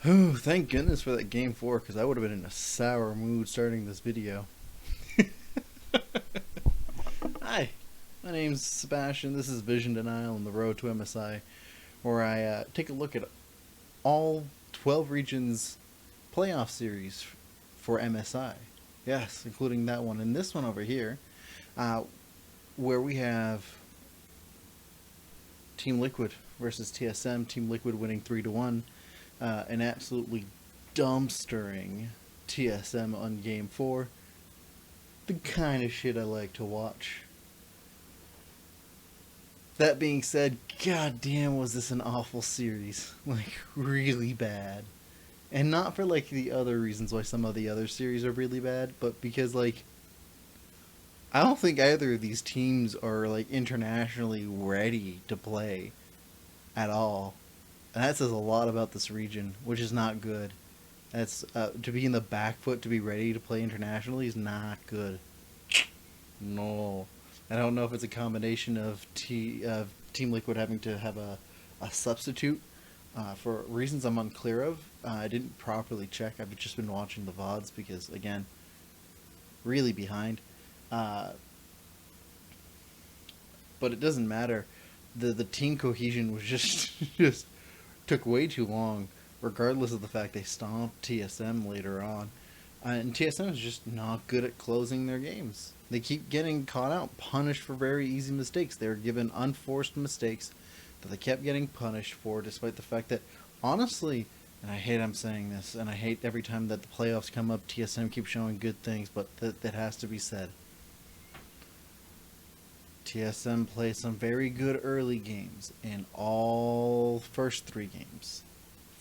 Oh, thank goodness for that game 4, because I would have been in a sour mood starting this video. Hi, my name's Sebastian. This is Vision Denial on the road to MSI, where I take a look at all 12 regions playoff series for MSI. Yes, including that one. And this one over here, uh, where we have Team Liquid versus TSM. Team Liquid winning 3-1. And absolutely dumpstering TSM on game 4. The kind of shit I like to watch. That being said, goddamn, was this an awful series. Like, really bad. And not for, like, the other reasons why some of the other series are really bad, but because, like, I don't think either of these teams are, like, internationally ready to play at all. And that says a lot about this region, which is not good. That's to be in the back foot to be ready to play internationally is not good. No, I don't know if it's a combination of Team Liquid having to have a substitute for reasons I'm unclear of. I didn't properly check. I've just been watching the VODs because, again, really behind. But it doesn't matter. The team cohesion was just just took way too long, regardless of the fact they stomped TSM later on. And TSM is just not good at closing their games. They keep getting caught out, punished for very easy mistakes. They were given unforced mistakes that they kept getting punished for, despite the fact that, honestly, and I hate I'm saying this, and I hate every time that the playoffs come up, TSM keeps showing good things, but that has to be said. TSM plays some very good early games in all first 3 games.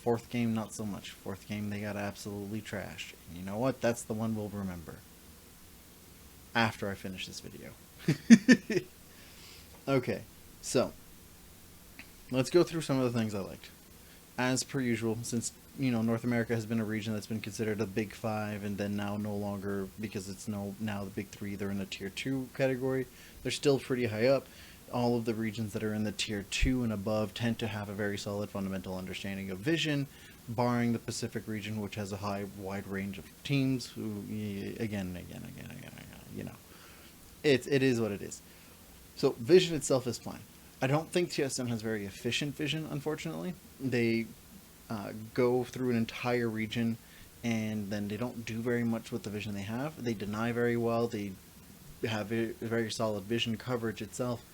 Fourth game, not so much. Fourth game, they got absolutely trashed. And you know what? That's the one we'll remember. After I finish this video. Okay, so let's go through some of the things I liked. As per usual, since North America has been a region that's been considered a Big 5, and then now no longer, because it's now the Big 3, they're in the Tier 2 category. They're still pretty high up. All of the regions that are in the Tier 2 and above tend to have a very solid fundamental understanding of vision, barring the Pacific region, which has a wide range of teams who, again, it is what it is. So vision itself is fine. I don't think TSM has very efficient vision, unfortunately. They go through an entire region, and then they don't do very much with the vision they have. They deny very well. They have a very solid vision coverage itself,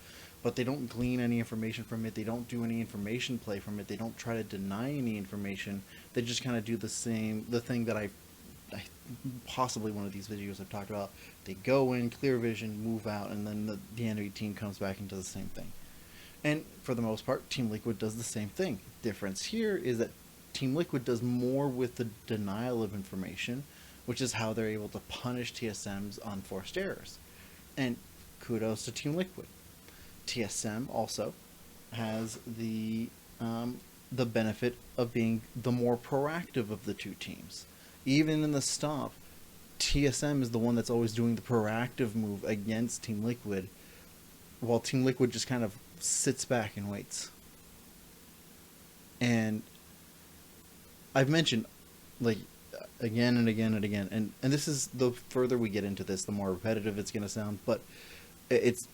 but they don't glean any information from it. They don't do any information play from it. They don't try to deny any information. They just kind of do the thing that I possibly one of these videos I've talked about. They go in, clear vision, move out, and then the enemy team comes back and does the same thing. And for the most part, Team Liquid does the same thing. Difference here is that Team Liquid does more with the denial of information, which is how they're able to punish TSM's unforced errors. And kudos to Team Liquid. TSM also has the benefit of being the more proactive of the two teams. Even in the stop, TSM is the one that's always doing the proactive move against Team Liquid, while Team Liquid just kind of sits back and waits. And I've mentioned, like, again and again and again, and this is, the further we get into this, the more repetitive it's going to sound, but it's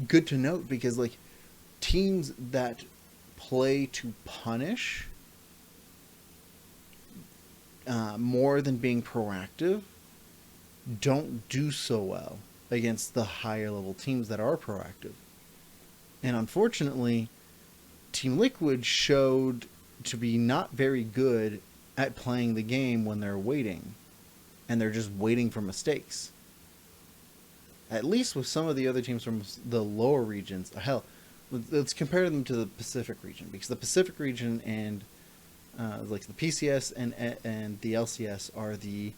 good to note because, like, teams that play to punish more than being proactive don't do so well against the higher level teams that are proactive. And unfortunately, Team Liquid showed to be not very good at playing the game when they're waiting, and they're just waiting for mistakes. At least with some of the other teams from the lower regions. Hell, let's compare them to the Pacific region, because the Pacific region and like the PCS and the LCS are the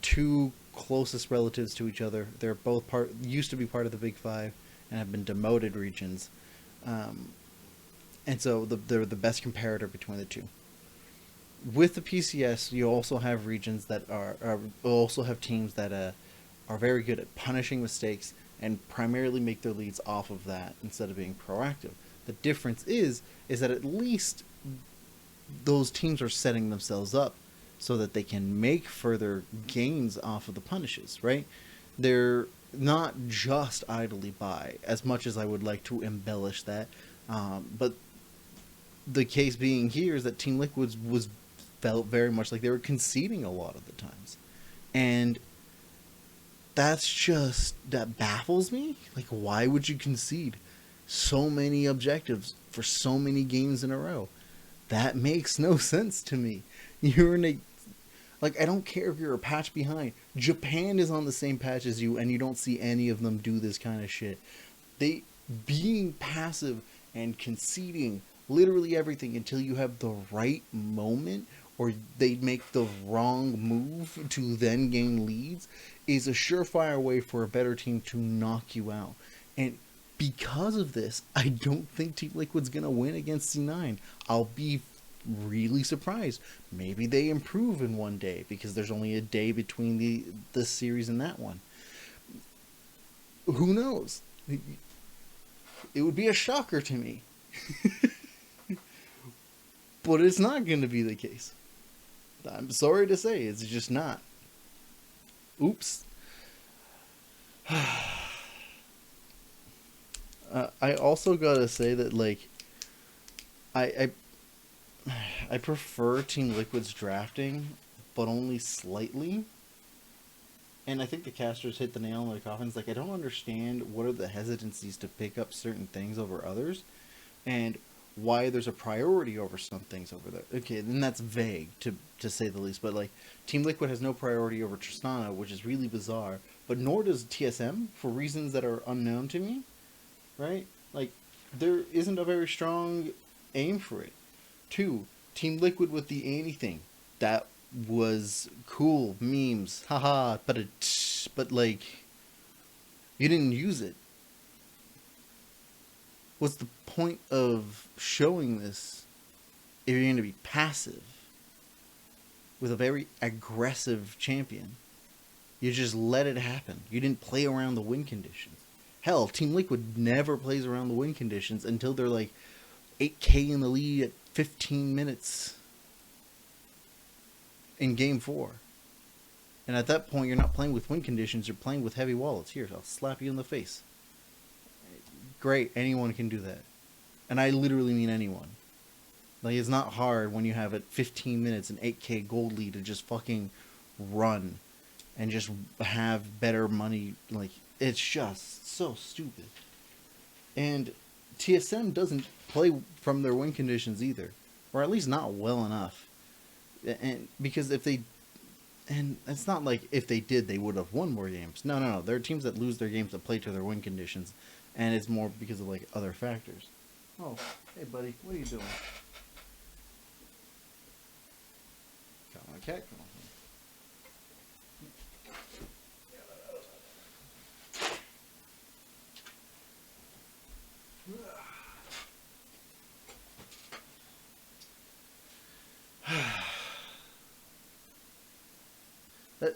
two closest relatives to each other. They're both used to be part of the Big 5 and have been demoted regions, and so they're the best comparator between the two. With the PCS, you also have regions that also have teams that are very good at punishing mistakes and primarily make their leads off of that instead of being proactive. The difference is that at least those teams are setting themselves up so that they can make further gains off of the punishes, right? They're not just idly by, as much as I would like to embellish that. But the case being here is that Team Liquid's was felt very much like they were conceding a lot of the times. And that baffles me. Like, why would you concede so many objectives for so many games in a row? That makes no sense to me. You're in a like, I don't care if you're a patch behind. Japan is on the same patch as you, and you don't see any of them do this kind of shit. They being passive and conceding literally everything until you have the right moment or they make the wrong move to then gain leads is a surefire way for a better team to knock you out. And because of this, I don't think Team Liquid's gonna win against C9. I'll be really surprised. Maybe they improve in one day because there's only a day between the series and that one. Who knows? It would be a shocker to me. But it's not going to be the case. I'm sorry to say, it's just not. Oops. I also gotta say that, like, I I prefer Team Liquid's drafting, but only slightly. And I think the casters hit the nail on the coffin. It's like, I don't understand what are the hesitancies to pick up certain things over others, and why there's a priority over some things over there. Okay, then that's vague, to say the least. But, like, Team Liquid has no priority over Tristana, which is really bizarre. But nor does TSM, for reasons that are unknown to me, right? Like, there isn't a very strong aim for it. 2, Team Liquid with the anything. That was cool. Memes. Haha. But like, you didn't use it. What's the point of showing this if you're going to be passive with a very aggressive champion? You just let it happen. You didn't play around the win conditions. Hell, Team Liquid never plays around the win conditions until they're like 8k in the lead at 15 minutes in game 4. And at that point, you're not playing with win conditions, you're playing with heavy wallets. Here, I'll slap you in the face. Great, anyone can do that. And I literally mean anyone. Like, it's not hard when you have at 15 minutes an 8k gold lead to just fucking run and just have better money. Like, it's just so stupid. And TSM doesn't play from their win conditions either, or at least not well enough. And because if they, and it's not like if they did, they would have won more games. No. There are teams that lose their games that play to their win conditions, and it's more because of, like, other factors. Oh, hey buddy, what are you doing? Come on, cat, come on.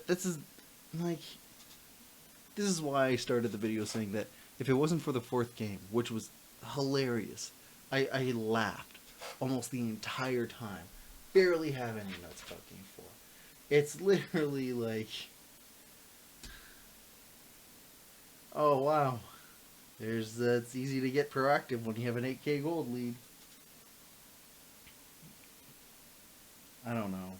This is like, this is why I started the video saying that if it wasn't for the 4th game, which was hilarious, I laughed almost the entire time. Barely have any nuts fucking for. It's literally like, oh wow, it's easy to get proactive when you have an 8k gold lead. I don't know.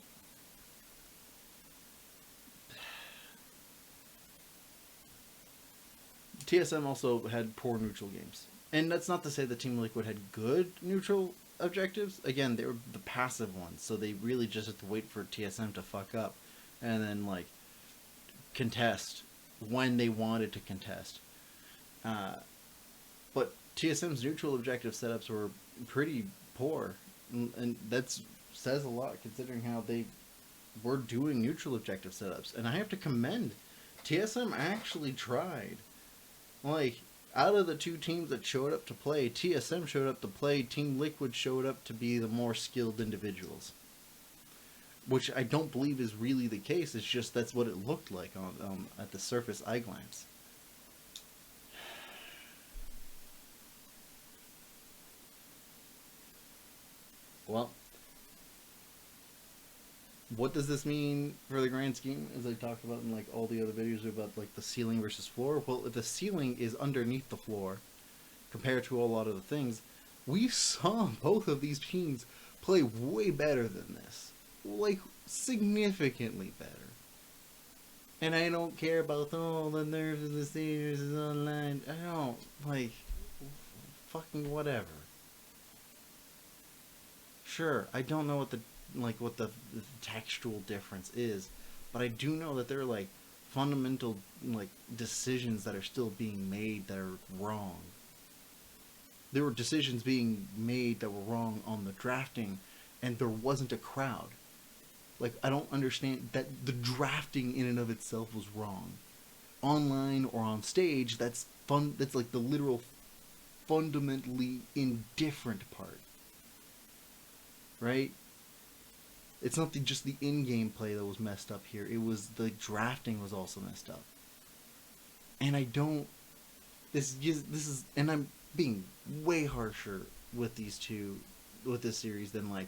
TSM also had poor neutral games. And that's not to say that Team Liquid had good neutral objectives. Again, they were the passive ones, so they really just had to wait for TSM to fuck up and then, like, contest when they wanted to contest. But TSM's neutral objective setups were pretty poor, and that says a lot considering how they were doing neutral objective setups. And I have to commend TSM actually tried. Like, out of the 2 teams that showed up to play, TSM showed up to play, Team Liquid showed up to be the more skilled individuals. Which I don't believe is really the case, it's just that's what it looked like on at the surface eye glance. Well, What does this mean for the grand scheme, as I talked about in like all the other videos about like the ceiling versus floor? Well, if the ceiling is underneath the floor compared to a lot of the things, we saw both of these teams play way better than this, like significantly better. And I don't care about the nerves of the seniors is online. I don't like fucking whatever. Sure, I don't know what the textual difference is, but I do know that there are like fundamental like decisions that are still being made that are wrong. There were decisions being made that were wrong on the drafting, and there wasn't a crowd. Like I don't understand that the drafting in and of itself was wrong. Online or on stage, that's fun. That's like the literal fundamentally indifferent part, right? It's not just the in-game play that was messed up here. It was the drafting was also messed up. And I don't. This is, and I'm being way harsher with these two, with this series than like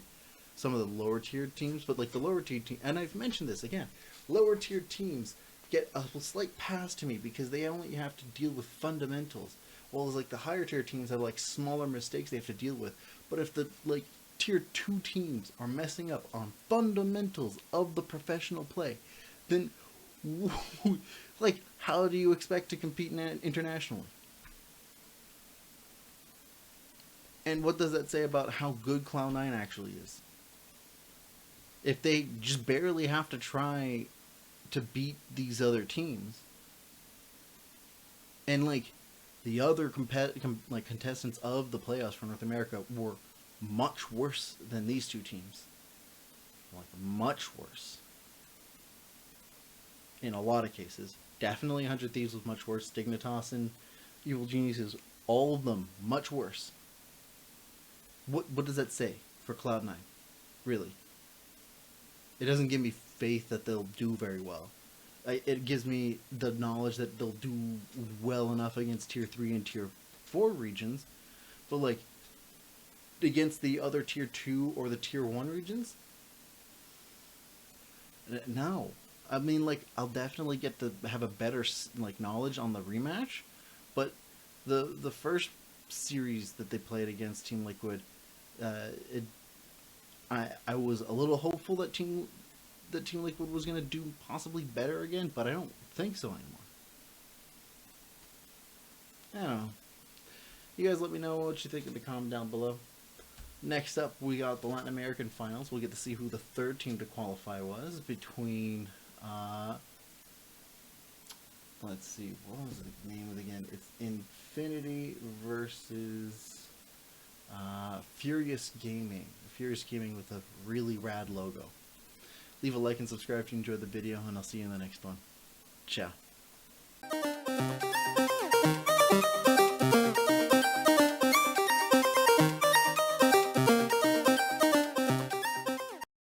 some of the lower tiered teams. But like the lower tier team, and I've mentioned this again, lower tiered teams get a slight pass to me because they only have to deal with fundamentals. While like the higher tier teams have like smaller mistakes they have to deal with. But if the like tier 2 teams are messing up on fundamentals of the professional play, then like how do you expect to compete internationally? And what does that say about how good Cloud9 actually is? If they just barely have to try to beat these other teams, and like the other like contestants of the playoffs for North America were much worse than these two teams. Like, much worse. In a lot of cases. Definitely 100 Thieves was much worse. Dignitas and Evil Geniuses, all of them, much worse. What does that say for Cloud9? Really? It doesn't give me faith that they'll do very well. It gives me the knowledge that they'll do well enough against Tier 3 and Tier 4 regions. But, like, against the other Tier 2 or the Tier 1 regions? No. I mean, like, I'll definitely get to have a better, like, knowledge on the rematch. But the first series that they played against Team Liquid, I was a little hopeful that Team Liquid was going to do possibly better again, but I don't think so anymore. I don't know. You guys let me know what you think in the comment down below. Next up, we got the Latin American finals. We'll get to see who the third team to qualify was between, let's see, what was the name of it again? It's Infinity versus Furious Gaming. Furious Gaming with a really rad logo. Leave a like and subscribe if you enjoyed the video, and I'll see you in the next one. Ciao.